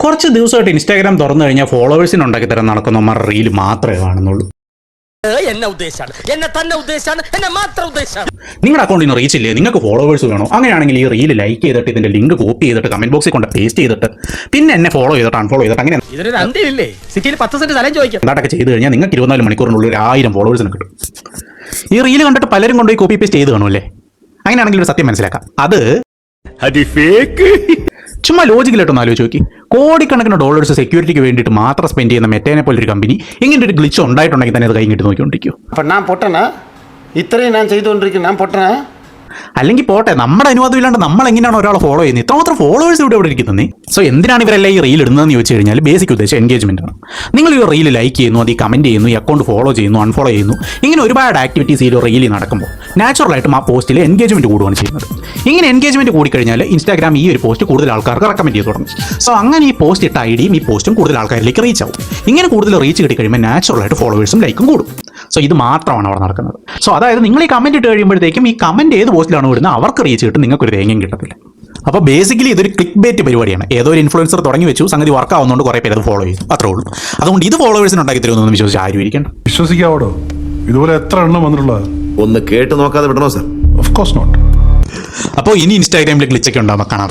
കുറച്ച് ദിവസമായിട്ട് ഇൻസ്റ്റാഗ്രാം തുറന്നു കഴിഞ്ഞാൽ ഫോളോവേഴ്സിന് ഉണ്ടാക്കി തരാൻ നടക്കുന്ന റീൽ മാത്രമേ കാണുന്നുള്ളൂ. നിങ്ങളുടെ അക്കൗണ്ടിന് റീച്ച് ഇല്ലേ, നിങ്ങൾക്ക് ഫോളോവേഴ്സ് വേണോ? അങ്ങനെയാണെങ്കിൽ ഈ റീൽ ലൈക്ക് ചെയ്തിട്ട് ഇതിന്റെ ലിങ്ക് കോപ്പി ചെയ്തിട്ട് കമന്റ് ബോക്സിൽ കൊണ്ട് പേസ്റ്റ് ചെയ്തിട്ട് പിന്നെ എന്നെ ഫോളോ ചെയ്തിട്ട് അൺഫോളോ ചെയ്തിട്ട് അങ്ങനെ അതൊക്കെ ചെയ്ത് കഴിഞ്ഞാൽ നിങ്ങൾക്ക് 24 മണിക്കൂറിനുള്ളിൽ 1000 ഫോളോവേഴ്സിന് കിട്ടും. ഈ റീൽ കണ്ടിട്ട് പലരും കൊണ്ടുപോയി കോപ്പി പേസ്റ്റ് ചെയ്ത് കാണുമല്ലേ? അങ്ങനെയാണെങ്കിൽ ഒരു സത്യം മനസ്സിലാക്കാം, അത് ചുമ്മാ ലോജിക്കലായിട്ടൊന്ന് ആലോചിച്ച് നോക്കി. കോടിക്കണക്കിന് ഡോളേഴ്സ് സെക്യൂരിറ്റിക്ക് വേണ്ടിയിട്ട് മാത്രം സ്പെൻഡ് ചെയ്യുന്ന മെറ്റേനെ പോലൊരു കമ്പനി ഇങ്ങനെ ഒരു ഗ്ലിച്ച് ഉണ്ടായിട്ടുണ്ടെങ്കിൽ തന്നെ അത് കഴിഞ്ഞിട്ട് നോക്കിക്കൊണ്ടിരിക്കും. ഇത്രയും ഞാൻ ചെയ്തുകൊണ്ടിരിക്കും, ഞാൻ പൊട്ടനാ? അല്ലെങ്കിൽ പോട്ടെ, നമ്മുടെ അനുവാദം ഇല്ലാണ്ട് നമ്മൾ എങ്ങനെയാണ് ഒരാളെ ഫോളോ ചെയ്യുന്നത്? ഇത്രമാത്രം ഫോളോവേഴ്സ് ഇവിടെ ഇരിക്കുന്നത്. സോ എന്തിനാണ് ഇവരെല്ലാം ഈ റീൽ ഇടുന്നതെന്ന് ചോദിച്ചു കഴിഞ്ഞാൽ ബേസിക് ഉദ്ദേശം എൻഗേജ്മെന്റ് ആണ്. നിങ്ങൾ ഈ റീൽ ലൈക്ക് ചെയ്യുന്നു, അത് കമന്റ് ചെയ്യുന്നു, ഈ അക്കൗണ്ട് ഫോളോ ചെയ്യുന്നു, അൺഫോളോ ചെയ്യുന്നു, ഇങ്ങനെ ഒരുപാട് ആക്ടിവിറ്റീസ് ഈ റീലിൽ നടക്കുമ്പോൾ നാച്ചുറലായിട്ടും ആ പോസ്റ്റിൽ എൻഗേജ്മെന്റ് കൂടുകയാണ് ചെയ്യുന്നത്. ഇങ്ങനെ എൻഗേജ്മെന്റ് കൂടിക്കഴിഞ്ഞാൽ ഇൻസ്റ്റാഗ്രാം ഈ ഒരു പോസ്റ്റ് കൂടുതൽ ആൾക്കാർക്ക് റെക്കമെൻഡ് ചെയ്ത് തുടങ്ങും. സോ അങ്ങനെ ഈ പോസ്റ്റ് ഇട്ട ഐഡിയും ഈ പോസ്റ്റും കൂടുതൽ ആൾക്കാരിലേക്ക് റീച്ച് ആവും. ഇങ്ങനെ കൂടുതൽ റീച്ച് കിട്ടിക്കഴിയുമ്പോൾ നാച്ചുറലായിട്ട് ഫോളോവേഴ്സും ലൈക്കും കൂടും. സോ ഇത് മാത്രമാണ് അവിടെ നടക്കുന്നത്. സോ അതായത് നിങ്ങൾ ഈ കമന്റ് ഇട്ട് കഴിയുമ്പോഴത്തേക്കും ഈ കമന്റ് ഏത് പോസ്റ്റിലാണ് വിടുന്നത് അവർക്ക് റീച്ച് കിട്ടും, നിങ്ങൾക്ക് ഒരു തേങ്ങയും കിട്ടത്തില്ല. അപ്പോൾ ബേസിക്കലി ഇതൊരു ക്ലിക്ക് ബേറ്റ് പരിപാടിയാണ്. ഏതോ ഒരു ഇൻഫ്ലുവൻസർ തുടങ്ങി വെച്ചു, സംഗതി വർക്ക് ആവുന്നതുകൊണ്ട് കുറേ പേര് അത് ഫോളോ ചെയ്തു, അത്രേ ഉള്ളൂ. അതുകൊണ്ട് ഇത് ഫോളോവേഴ്സിന് ഉണ്ടാക്കി തരുമെന്നൊന്നും വിശ്വസിച്ച് ആരും ഇരിക്കണം. വിശ്വസിക്കാവോ? ഇതുപോലെ എത്ര എണ്ണം വന്നിട്ടുള്ളത്? ഒന്ന് കേട്ട് നോക്കാതെ വിടണോ സാർ? Of course not. അപ്പോൾ ഇനി ഇൻസ്റ്റാഗ്രാമിൽ ഗ്ലിച്ചൊക്കെ ഉണ്ടാകുമ്പോൾ കാണാം.